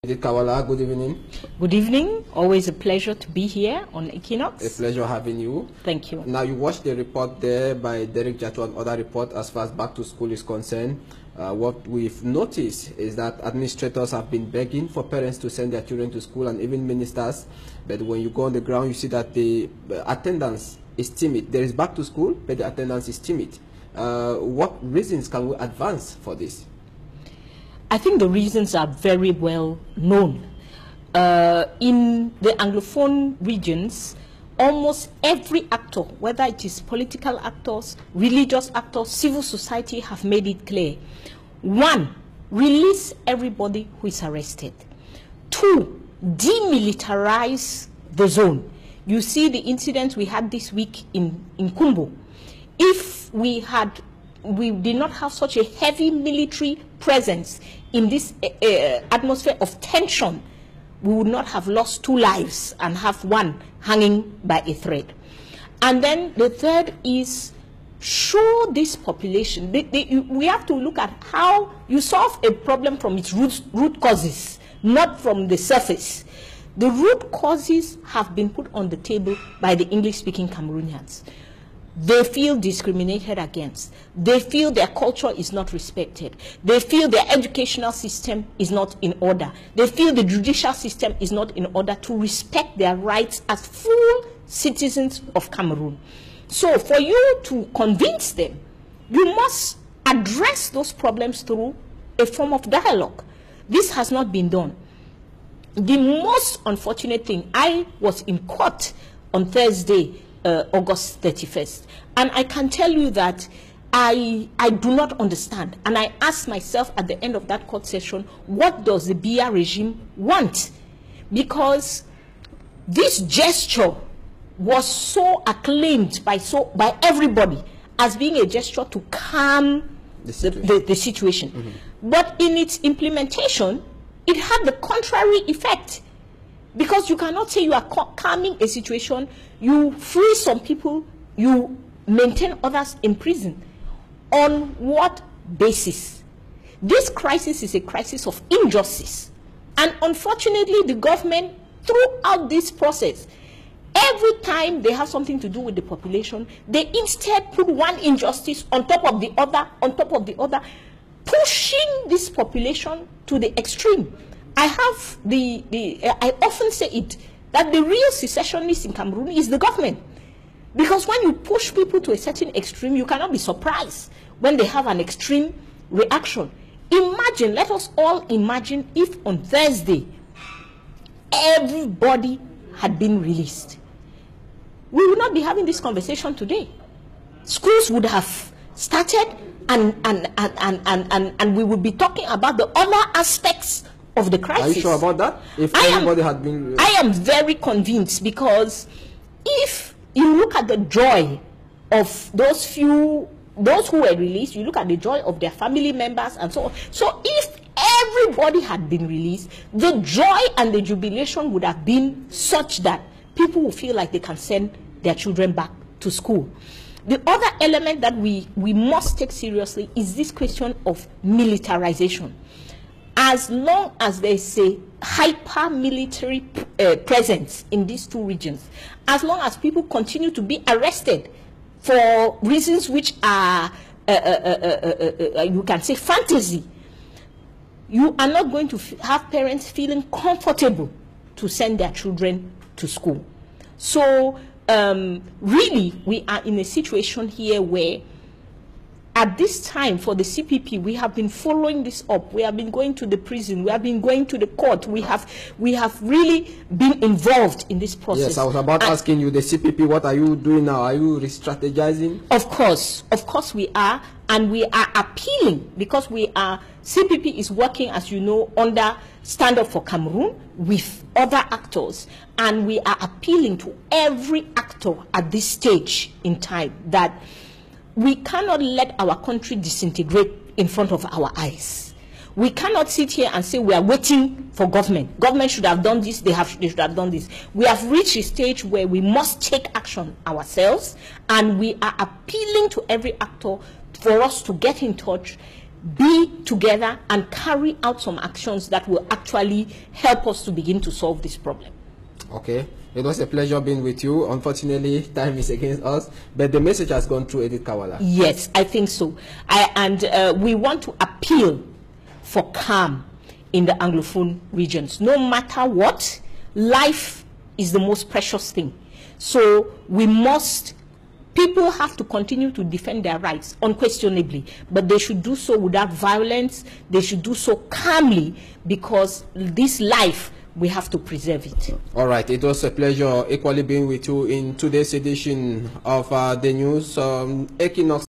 Kawala, good evening. Good evening. Always a pleasure to be here on Equinox. A pleasure having you. Thank you. Now, you watched the report there by Derek Jatu and other report as far as back to school is concerned. What we've noticed is that administrators have been begging for parents to send their children to school and even ministers. But when you go on the ground, you see that the attendance is timid. There is back to school, but the attendance is timid. What reasons can we advance for this? I think the reasons are very well known. In the Anglophone regions, almost every actor, whether it is political actors, religious actors, civil society, have made it clear. 1, release everybody who is arrested. 2, demilitarize the zone. You see the incident we had this week in Kumbo. If we did not have such a heavy military presence in this atmosphere of tension, we would not have lost 2 lives and have 1 hanging by a thread. And then the third is show this population. We have to look at how you solve a problem from its root causes, not from the surface. The root causes have been put on the table by the English-speaking Cameroonians. They feel discriminated against. They feel their culture is not respected. They feel their educational system is not in order. They feel the judicial system is not in order to respect their rights as full citizens of Cameroon. So for you to convince them, you must address those problems through a form of dialogue. This has not been done. The most unfortunate thing, I was in court on Thursday, August 31st. And I can tell you that I do not understand. And I asked myself at the end of that court session, what does the BIA regime want? Because this gesture was so acclaimed by everybody as being a gesture to calm the situation. Mm-hmm. But in its implementation, it had the contrary effect. Because you cannot say you are calming a situation, you free some people, you maintain others in prison. On what basis? This crisis is a crisis of injustice. And unfortunately, the government, throughout this process, every time they have something to do with the population, they instead put one injustice on top of the other, pushing this population to the extreme. I have I often say it, that the real secessionist in Cameroon is the government. Because when you push people to a certain extreme, you cannot be surprised when they have an extreme reaction. Imagine, let us all imagine if on Thursday, everybody had been released. We would not be having this conversation today. Schools would have started and we would be talking about the other aspects of the crisis. Are you sure about that? If everybody had been... I am very convinced, because if you look at the joy of those who were released, you look at the joy of their family members and so on. So if everybody had been released, the joy and the jubilation would have been such that people would feel like they can send their children back to school. The other element that we must take seriously is this question of militarization. As long as there is a hyper-military presence in these 2 regions, as long as people continue to be arrested for reasons which are, you can say, fantasy, you are not going to have parents feeling comfortable to send their children to school. So, really, we are in a situation here where at this time, for the CPP, we have been following this up. We have been going to the prison. We have been going to the court. We have really been involved in this process. Yes, I was about asking you, the CPP, what are you doing now? Are you re-strategizing? Of course we are. And we are appealing, because CPP is working, as you know, under Stand Up for Cameroon with other actors. And we are appealing to every actor at this stage in time that we cannot let our country disintegrate in front of our eyes. We cannot sit here and say we are waiting for government. Government should have done this, they should have done this. We have reached a stage where we must take action ourselves, and we are appealing to every actor for us to get in touch, be together and carry out some actions that will actually help us to begin to solve this problem. Okay, it was a pleasure being with you. Unfortunately, time is against us, but the message has gone through, Edith Kawala. Yes, I think so. We want to appeal for calm in the Anglophone regions. No matter what, life is the most precious thing. So people have to continue to defend their rights, unquestionably, but they should do so without violence. They should do so calmly, because this life, we have to preserve it. All right, it was a pleasure equally being with you in today's edition of the news. Equinox